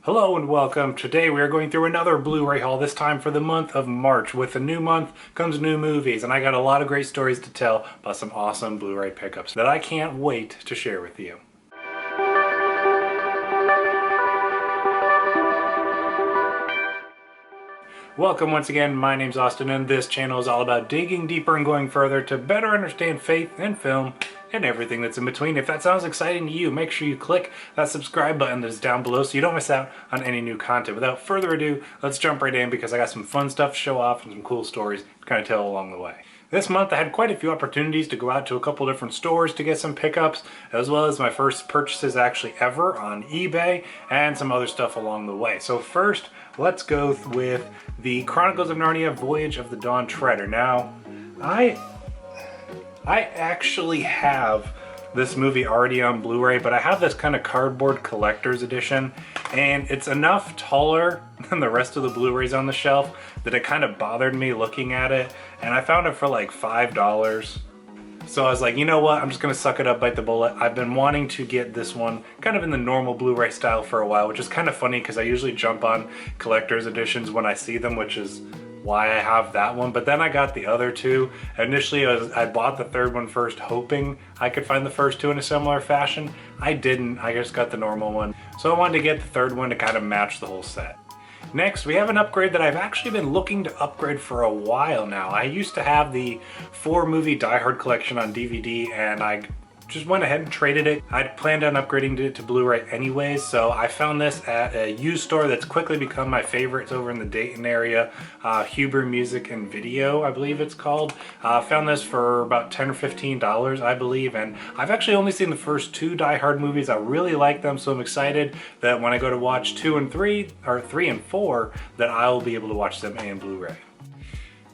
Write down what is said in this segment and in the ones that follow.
Hello and welcome. Today we are going through another Blu-ray haul, this time for the month of March. With a new month comes new movies, and I got a lot of great stories to tell about some awesome Blu-ray pickups that I can't wait to share with you. Welcome once again, my name's Austin, and this channel is all about digging deeper and going further to better understand faith and film and everything that's in between. If that sounds exciting to you, make sure you click that subscribe button that is down below so you don't miss out on any new content. Without further ado, let's jump right in because I got some fun stuff to show off and some cool stories to kind of tell along the way. This month I had quite a few opportunities to go out to a couple different stores to get some pickups, as well as my first purchases actually ever on eBay and some other stuff along the way. So first, let's go with the Chronicles of Narnia Voyage of the Dawn Treader. Now, I actually have this movie already on Blu-ray, but I have this kind of cardboard collector's edition, and it's enough taller than the rest of the Blu-rays on the shelf that it kind of bothered me looking at it, and I found it for like $5. So I was like, you know what, I'm just gonna suck it up, bite the bullet. I've been wanting to get this one kind of in the normal Blu-ray style for a while, which is kind of funny because I usually jump on collector's editions when I see them, which is why I have that one. But then I got the other two. Initially I bought the third one first, hoping I could find the first two in a similar fashion. I didn't, I just got the normal one. So I wanted to get the third one to kind of match the whole set. Next, we have an upgrade that I've actually been looking to upgrade for a while now. I used to have the 4-movie Die Hard collection on DVD, and I just went ahead and traded it. I'd planned on upgrading it to Blu-ray anyways, so I found this at a used store that's quickly become my favorite. It's over in the Dayton area, Huber Music and Video, I believe it's called. Found this for about $10 or $15, I believe, and I've actually only seen the first 2 Die Hard movies. I really like them, so I'm excited that when I go to watch 2 and 3, or 3 and 4, that I'll be able to watch them in Blu-ray.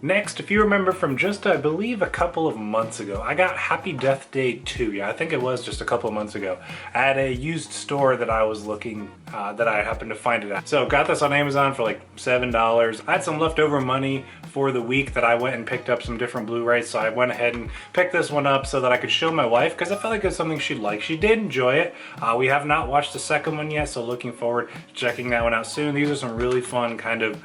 Next, if you remember from just, I believe, a couple of months ago, I got Happy Death Day 2, yeah, I think it was just a couple of months ago, at a used store that I was looking, that I happened to find it at. So got this on Amazon for like $7. I had some leftover money for the week that I went and picked up some different Blu-rays, so I went ahead and picked this one up so that I could show my wife, because I felt like it was something she'd like. She did enjoy it. We have not watched the second one yet, so looking forward to checking that one out soon. These are some really fun kind of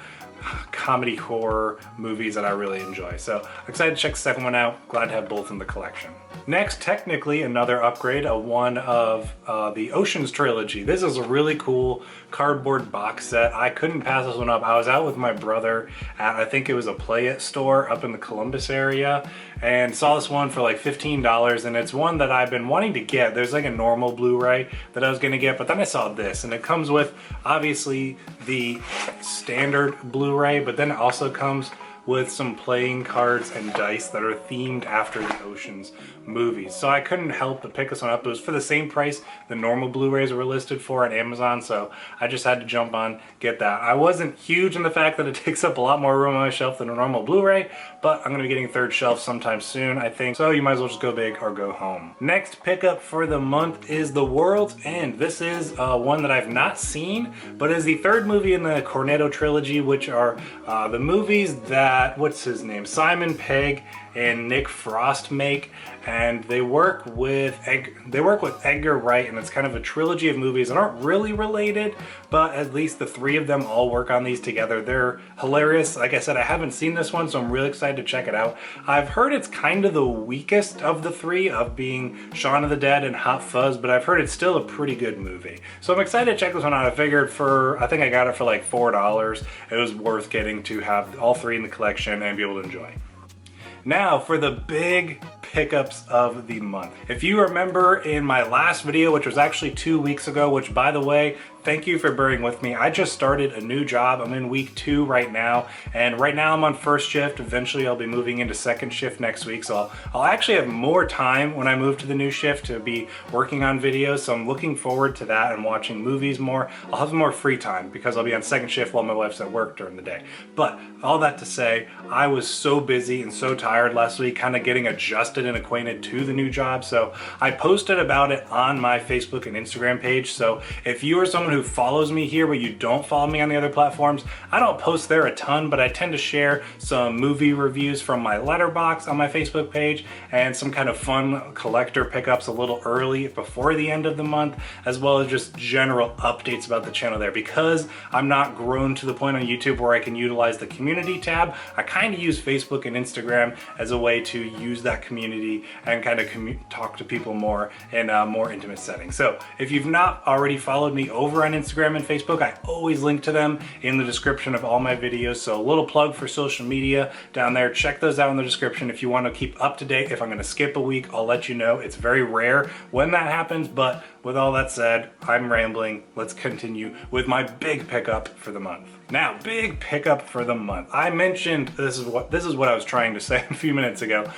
comedy horror movies that I really enjoy. So excited to check the second one out. Glad to have both in the collection. Next, technically another upgrade, one of the Oceans trilogy. This is a really cool cardboard box set. I couldn't pass this one up. I was out with my brother at, I think it was a Play It store up in the Columbus area, and saw this one for like $15, and it's one that I've been wanting to get. There's like a normal Blu-ray that I was gonna get, but then I saw this, and it comes with obviously the standard Blu-ray, but then it also comes with some playing cards and dice that are themed after the Oceans movies. So I couldn't help but pick this one up. It was for the same price the normal Blu-rays were listed for at Amazon, so I just had to jump on, get that. I wasn't huge in the fact that it takes up a lot more room on my shelf than a normal Blu-ray, but I'm gonna be getting a third shelf sometime soon, I think, so you might as well just go big or go home. Next pickup for the month is The World's End. This is one that I've not seen, but is the third movie in the Cornetto trilogy, which are the movies that, what's his name, Simon Pegg and Nick Frost make, and they work with Edgar Wright, and it's kind of a trilogy of movies that aren't really related, but at least the 3 of them all work on these together. They're hilarious. Like I said, I haven't seen this one, so I'm really excited to check it out. I've heard it's kind of the weakest of the 3, of being Shaun of the Dead and Hot Fuzz, but I've heard it's still a pretty good movie. So I'm excited to check this one out. I figured I think I got it for like $4. It was worth getting to have all 3 in the collection and be able to enjoy. Now for the big pickups of the month. If you remember in my last video, which was actually 2 weeks ago, which by the way, thank you for bearing with me. I just started a new job. I'm in week 2 right now, and right now I'm on first shift. Eventually I'll be moving into second shift next week, so I'll actually have more time when I move to the new shift to be working on videos, so I'm looking forward to that and watching movies more. I'll have more free time because I'll be on second shift while my wife's at work during the day. But all that to say, I was so busy and so tired last week, kind of getting adjusted adjusted and acquainted to the new job. So I posted about it on my Facebook and Instagram page. So if you are someone who follows me here, but you don't follow me on the other platforms, I don't post there a ton, but I tend to share some movie reviews from my letterbox on my Facebook page and some kind of fun collector pickups a little early before the end of the month, as well as just general updates about the channel there. Because I'm not grown to the point on YouTube where I can utilize the community tab, I kind of use Facebook and Instagram as a way to use that community and kind of talk to people more in a more intimate setting. So if you've not already followed me over on Instagram and Facebook, I always link to them in the description of all my videos. So a little plug for social media down there. Check those out in the description if you want to keep up to date. If I'm going to skip a week, I'll let you know. It's very rare when that happens, but with all that said, I'm rambling. Let's continue with my big pickup for the month. Now, big pickup for the month. I mentioned this is what I was trying to say a few minutes ago.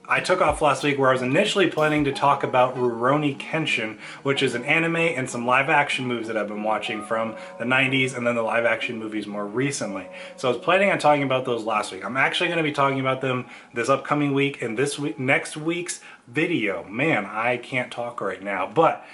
I took off last week where I was initially planning to talk about Rurouni Kenshin, which is an anime and some live action movies that I've been watching from the 90s and then the live action movies more recently. So I was planning on talking about those last week. I'm actually going to be talking about them this upcoming week and next week's video. Man, I can't talk right now, but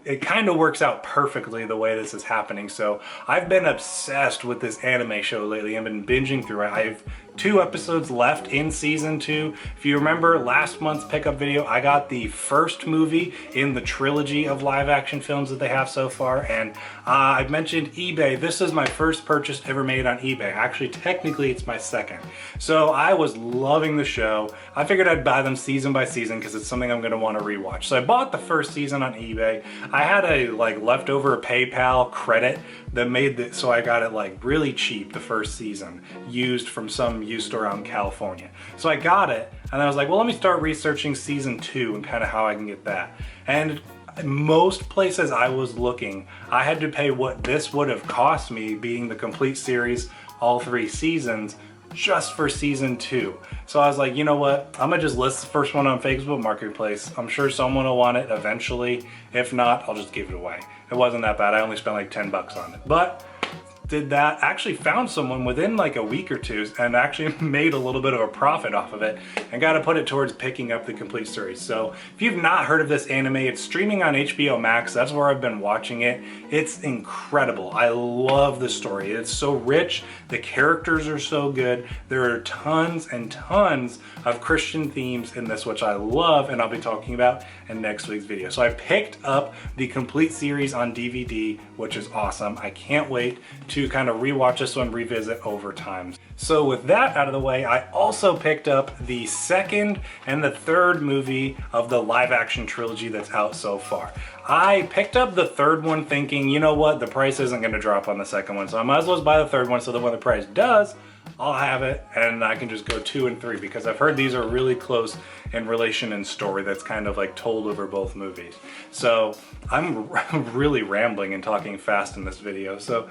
it kind of works out perfectly the way this is happening. So I've been obsessed with this anime show lately. I've been binging through it. I have 2 episodes left in season 2. If you remember last month's pickup video, I got the first movie in the trilogy of live action films that they have so far. And I've mentioned eBay. This is my first purchase ever made on eBay. Actually, technically it's my second. So I was loving the show. I figured I'd buy them season by season because it's something I'm going to want to rewatch. So I bought the first season on eBay. I had a leftover PayPal credit that made it so I got it really cheap the first season, used from some used store out in California. So I got it and I was like, well, let me start researching season 2 and kind of how I can get that. And most places I was looking, I had to pay what this would have cost me, being the complete series, all 3 seasons, just for season 2. So I was like, you know what? I'm gonna just list the first one on Facebook Marketplace. I'm sure someone will want it eventually. If not, I'll just give it away. It wasn't that bad. I only spent like 10 bucks on it. But did that, actually found someone within like a week or two and actually made a little bit of a profit off of it and got to put it towards picking up the complete series. So if you've not heard of this anime, it's streaming on HBO Max. That's where I've been watching it. It's incredible. I love the story. It's so rich. The characters are so good. There are tons and tons of Christian themes in this, which I love, and I'll be talking about in next week's video. So I picked up the complete series on DVD, which is awesome. I can't wait to kind of rewatch this one, revisit over time. So with that out of the way, I also picked up the second and the third movie of the live action trilogy that's out so far. I picked up the third one thinking, you know what, the price isn't going to drop on the second one, so I might as well buy the third one so that when the price does, I'll have it and I can just go 2 and 3, because I've heard these are really close in relation and story that's kind of told over both movies. So I'm really rambling and talking fast in this video. So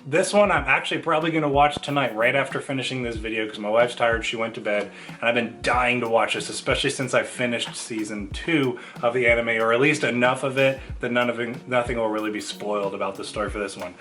this one I'm actually probably going to watch tonight right after finishing this video, because my wife's tired, she went to bed, and I've been dying to watch this, especially since I finished season 2 of the anime, or at least enough of it that nothing will really be spoiled about the story for this one.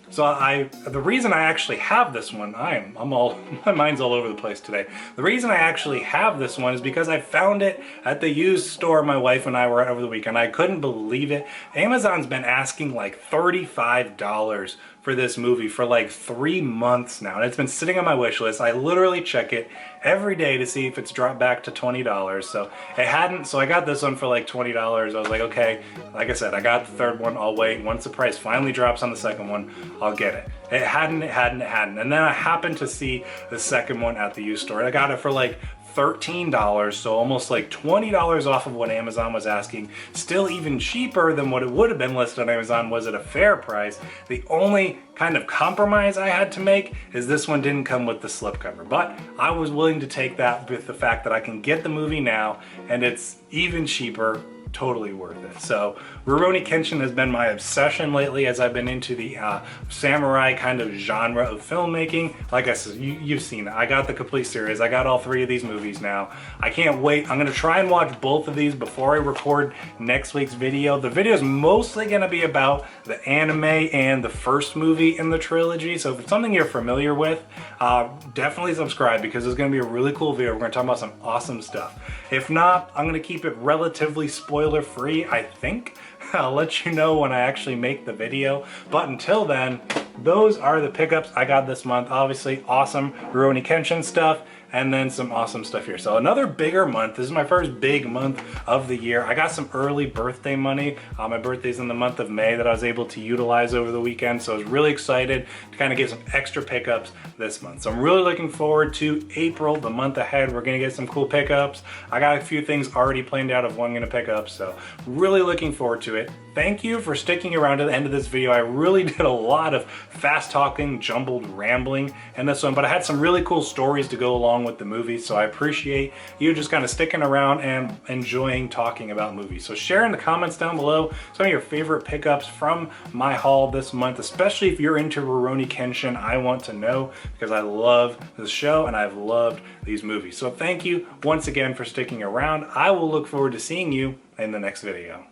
So the reason I actually have this one, my mind's all over the place today. The reason I actually have this one is because I found it at the used store my wife and I were at over the weekend. I couldn't believe it. Amazon's been asking like $35 for this movie for like 3 months now, and it's been sitting on my wish list. I literally check it every day to see if it's dropped back to $20. So it hadn't, so I got this one for like $20. I was like, okay, like I said, I got the third one, I'll wait. Once the price finally drops on the second one, I'll get it. It hadn't. And then I happened to see the second one at the used store. I got it for like $13, so almost like $20 off of what Amazon was asking. Still even cheaper than what it would have been listed on Amazon. Was it a fair price? The only kind of compromise I had to make is this one didn't come with the slipcover, but I was willing to take that with the fact that I can get the movie now and it's even cheaper. Totally worth it. So Rurouni Kenshin has been my obsession lately as I've been into the samurai kind of genre of filmmaking. Like I said, you've seen it. I got the complete series. I got all 3 of these movies now. I can't wait. I'm going to try and watch both of these before I record next week's video. The video is mostly going to be about the anime and the first movie in the trilogy. So if it's something you're familiar with, definitely subscribe because it's going to be a really cool video. We're going to talk about some awesome stuff. If not, I'm going to keep it relatively spoiler free, I think. I'll let you know when I actually make the video. But until then, those are the pickups I got this month. Obviously, awesome Rurouni Kenshin stuff, and then some awesome stuff here. So another bigger month. This is my first big month of the year. I got some early birthday money. My birthday's in the month of May that I was able to utilize over the weekend. So I was really excited to kind of get some extra pickups this month. So I'm really looking forward to April, the month ahead. We're gonna get some cool pickups. I got a few things already planned out of what I'm gonna pick up. So really looking forward to it. Thank you for sticking around to the end of this video. I really did a lot of fast talking, jumbled rambling in this one, but I had some really cool stories to go along with the movie, so I appreciate you just kind of sticking around and enjoying talking about movies. So share in the comments down below some of your favorite pickups from my haul this month, especially if you're into Rurouni Kenshin. I want to know because I love this show and I've loved these movies. So thank you once again for sticking around. I will look forward to seeing you in the next video.